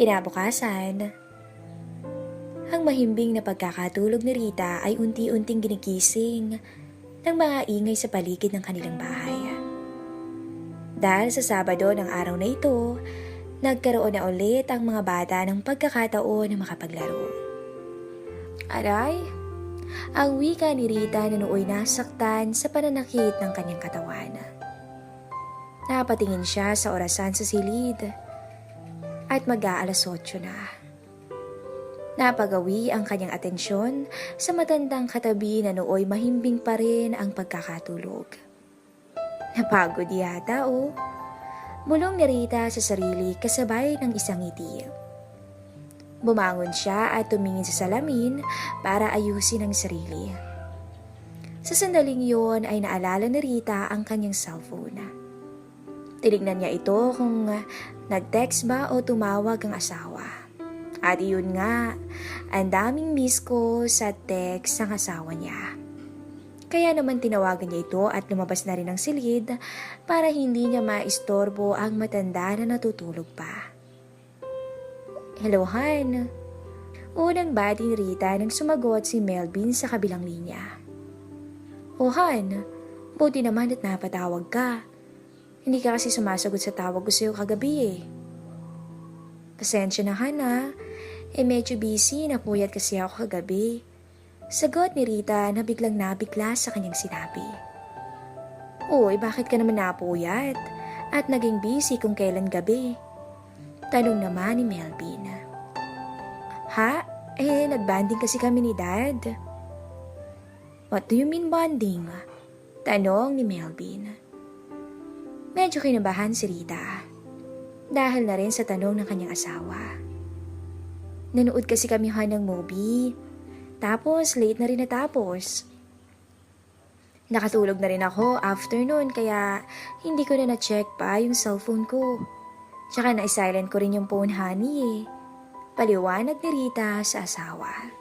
Kinabukasan, ang mahimbing na pagkakatulog ni Rita ay unti-unting ginigising ng mga ingay sa paligid ng kanilang bahay. Dahil sa Sabado ng araw na ito, nagkaroon na ulit ang mga bata ng pagkakataon na makapaglaro. Aray, ang wika ni Rita na nooy nasaktan sa pananakit ng kanyang katawan. Napatingin siya sa orasan sa silid at mag-aalas 8 na. Napagawi ang kanyang atensyon sa matandang katabi na nooy mahimbing pa rin ang pagkakatulog. Napagod yata Mulong ni Rita sa sarili kasabay ng isang ngiti. Bumangon siya at tumingin sa salamin para ayusin ang sarili. Sa sandaling yun ay naalala ni Rita ang kanyang cellphone. Tinignan niya ito kung nag-text ba o tumawag ang asawa. At iyon nga, ang daming miss ko sa text ng asawa niya. Kaya naman tinawagan niya ito at lumabas na rin ang silid para hindi niya maistorbo ang matanda na natutulog pa. Hello, Han. Unang bati ni Rita nang sumagot si Melvin sa kabilang linya. Oh, Han, buti naman at napatawag ka. Hindi ka kasi sumasagot sa tawag ko sa'yo kagabi Pasensya na, Han medyo busy, napuyat kasi ako kagabi. Sagot ni Rita na biglang nabigla sa kanyang sinabi. Uy, bakit ka naman napuyat? At naging busy kung kailan gabi? Tanong naman ni Melvin. Ha? Nagbanding kasi kami ni Dad. What do you mean bonding? Tanong ni Melvin. Medyo kinabahan si Rita. Dahil na rin sa tanong ng kanyang asawa. Nanood kasi kami ng movie. Tapos late na rin natapos. Nakatulog na rin ako afternoon kaya hindi ko na na-check pa yung cellphone ko. Tsaka na-silent ko rin yung phone, honey Paliwanag ni Rita sa asawa.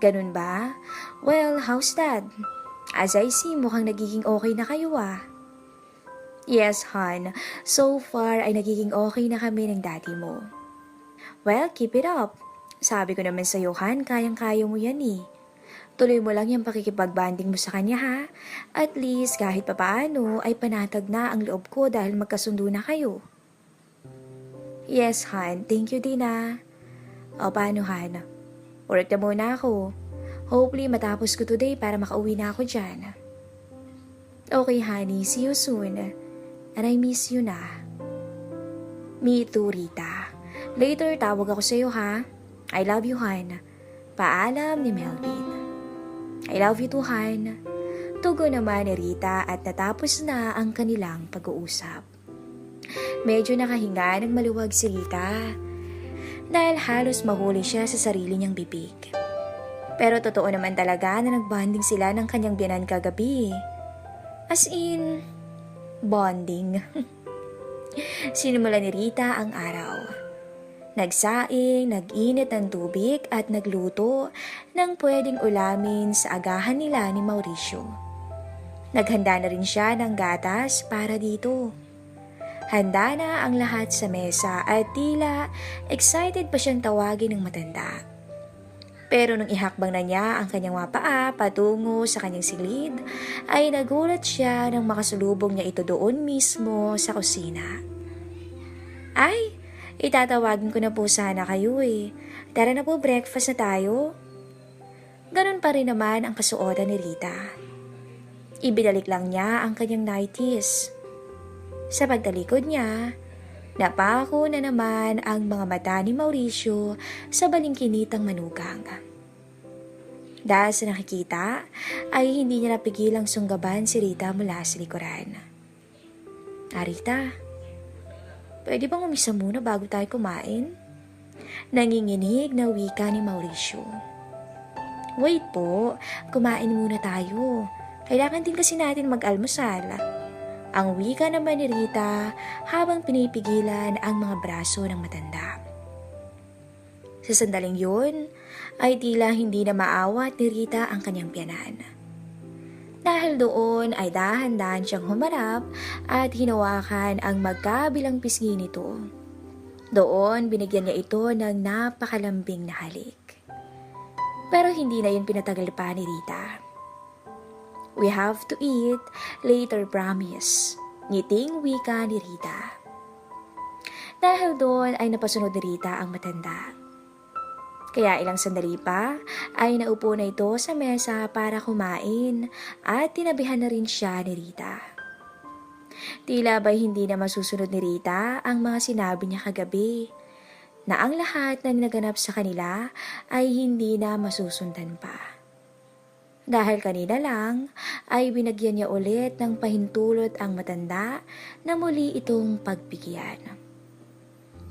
Ganun ba? Well, how's that? As I see, mukhang nagiging okay na kayo Yes, hon. So far ay nagiging okay na kami ng daddy mo. Well, keep it up. Sabi ko naman sa'yo, Han, kayang-kaya mo yan Tuloy mo lang yung pakikipagbanding mo sa kanya, ha? At least, kahit papaano, ay panatag na ang loob ko dahil magkasundo na kayo. Yes, Han. Thank you din, O, paano, Han? Work na muna ako. Hopefully, matapos ko today para makauwi na ako dyan. Okay, honey. See you soon. And I miss you na. Me too, Rita. Later, tawag ako sa'yo, ha? I love you, Han. Paalam ni Melvin. I love you too, Han. Tugon naman ni Rita at natapos na ang kanilang pag-uusap. Medyo nakahinga ng maluwag si Rita dahil halos mahuli siya sa sarili niyang bibig. Pero totoo naman talaga na nagbanding sila ng kanyang biyanan kagabi. As in, bonding. Sinimula ni Rita ang araw. Nagsaing, nag-init ng tubig at nagluto ng pwedeng ulamin sa agahan nila ni Mauricio. Naghanda na rin siya ng gatas para dito. Handa na ang lahat sa mesa at tila excited pa siyang tawagin ng matanda. Pero nung ihakbang na niya ang kanyang mga paa patungo sa kanyang silid, ay nagulat siya nang makasulubong niya ito doon mismo sa kusina. Ay, itatawagin ko na po sana kayo Tara na po, breakfast na tayo. Ganun pa rin naman ang kasuotan ni Rita. Ibinalik lang niya ang kanyang nighties. Sa pagtalikod niya, napako na naman ang mga mata ni Mauricio sa balingkinitang manugang. Dahil sa nakikita, ay hindi niya napigilang sunggaban si Rita mula sa likuran. Rita, pwede bang umisa muna bago tayo kumain? Nanginginig na wika ni Mauricio. Wait po, kumain muna tayo. Kailangan din kasi natin mag-almusal. Ang wika naman ni Rita habang pinipigilan ang mga braso ng matanda. Sa sandaling yun, ay tila hindi na maawat ni Rita ang kanyang biyanan. Dahil doon ay dahan-dahan siyang humarap at hinawakan ang magkabilang pisngi nito. Doon, binigyan niya ito ng napakalambing na halik. Pero hindi na yun pinatagal pa ni Rita. "We have to eat, later promise," ngiting wika ni Rita. Dahil doon ay napasunod ni Rita ang matanda. Kaya ilang sandali pa ay naupo na ito sa mesa para kumain at tinabihan na rin siya ni Rita. Tila ba'y hindi na masusunod ni Rita ang mga sinabi niya kagabi, na ang lahat na naganap sa kanila ay hindi na masusundan pa. Dahil kanina lang ay binagyan niya ulit ng pahintulot ang matanda na muli itong pagbigyan.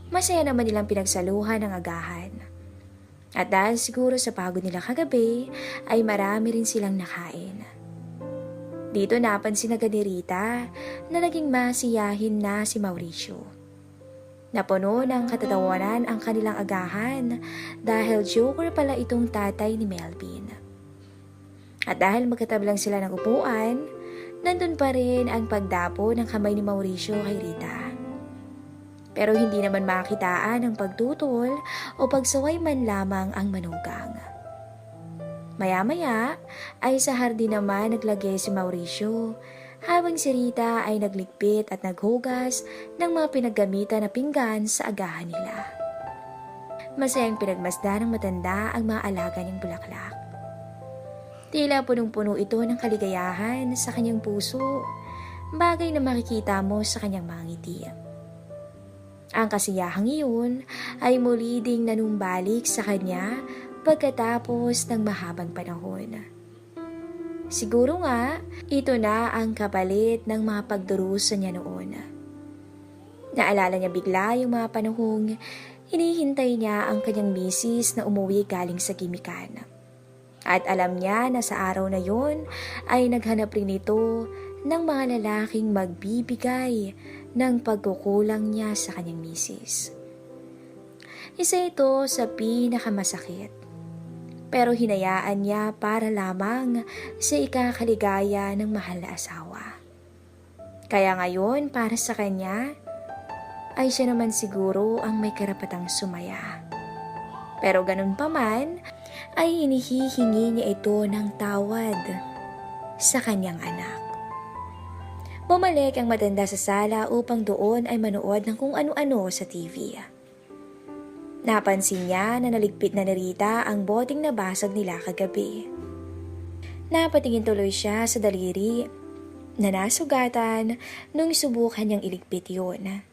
Masaya naman nilang pinagsaluhan ang agahan. At dahil siguro sa pagod nila kagabi ay marami rin silang nakain. Dito napansin agad ni Rita na naging masiyahin na si Mauricio. Napuno ng katatawanan ang kanilang agahan dahil joker pala itong tatay ni Melvin. At dahil magkatablang sila ng upuan, nandun pa rin ang pagdapo ng kamay ni Mauricio kay Rita. Pero hindi naman makitaan ang pagtutol o pagsaway man lamang ang manugang. Maya-maya ay sa hardin naman naglagay si Mauricio habang si Rita ay nagligpit at naghugas ng mga pinaggamitan na pinggan sa agahan nila. Masayang pinagmasdan ng matanda ang mga alaga niyang bulaklak. Tila punong-puno ito ng kaligayahan sa kanyang puso, bagay na makikita mo sa kanyang mga ngiti. Ang kasiyahang iyon ay muli ding nanumbalik sa kanya pagkatapos ng mahabang panahon. Siguro nga, ito na ang kapalit ng mga pagdurusa niya noon. Naalala niya bigla yung mga panahong hinihintay niya ang kanyang misis na umuwi galing sa gimikan. At alam niya na sa araw na yon ay naghanap rin ito ng mga lalaking magbibigay ng pagkukulang niya sa kanyang misis. Isa ito sa pinakamasakit. Pero hinayaan niya para lamang sa ikakaligaya ng mahal na asawa. Kaya ngayon, para sa kanya, ay siya naman siguro ang may karapatang sumaya. Pero ganun pa man, ay inihihingi niya ito ng tawad sa kanyang anak. Bumalik ang matanda sa sala upang doon ay manood ng kung ano-ano sa TV. Napansin niya na naligpit na ni Rita ang boteng nabasag nila kagabi. Napatingin tuloy siya sa daliri na nasugatan nung subukan niyang iligpit yun.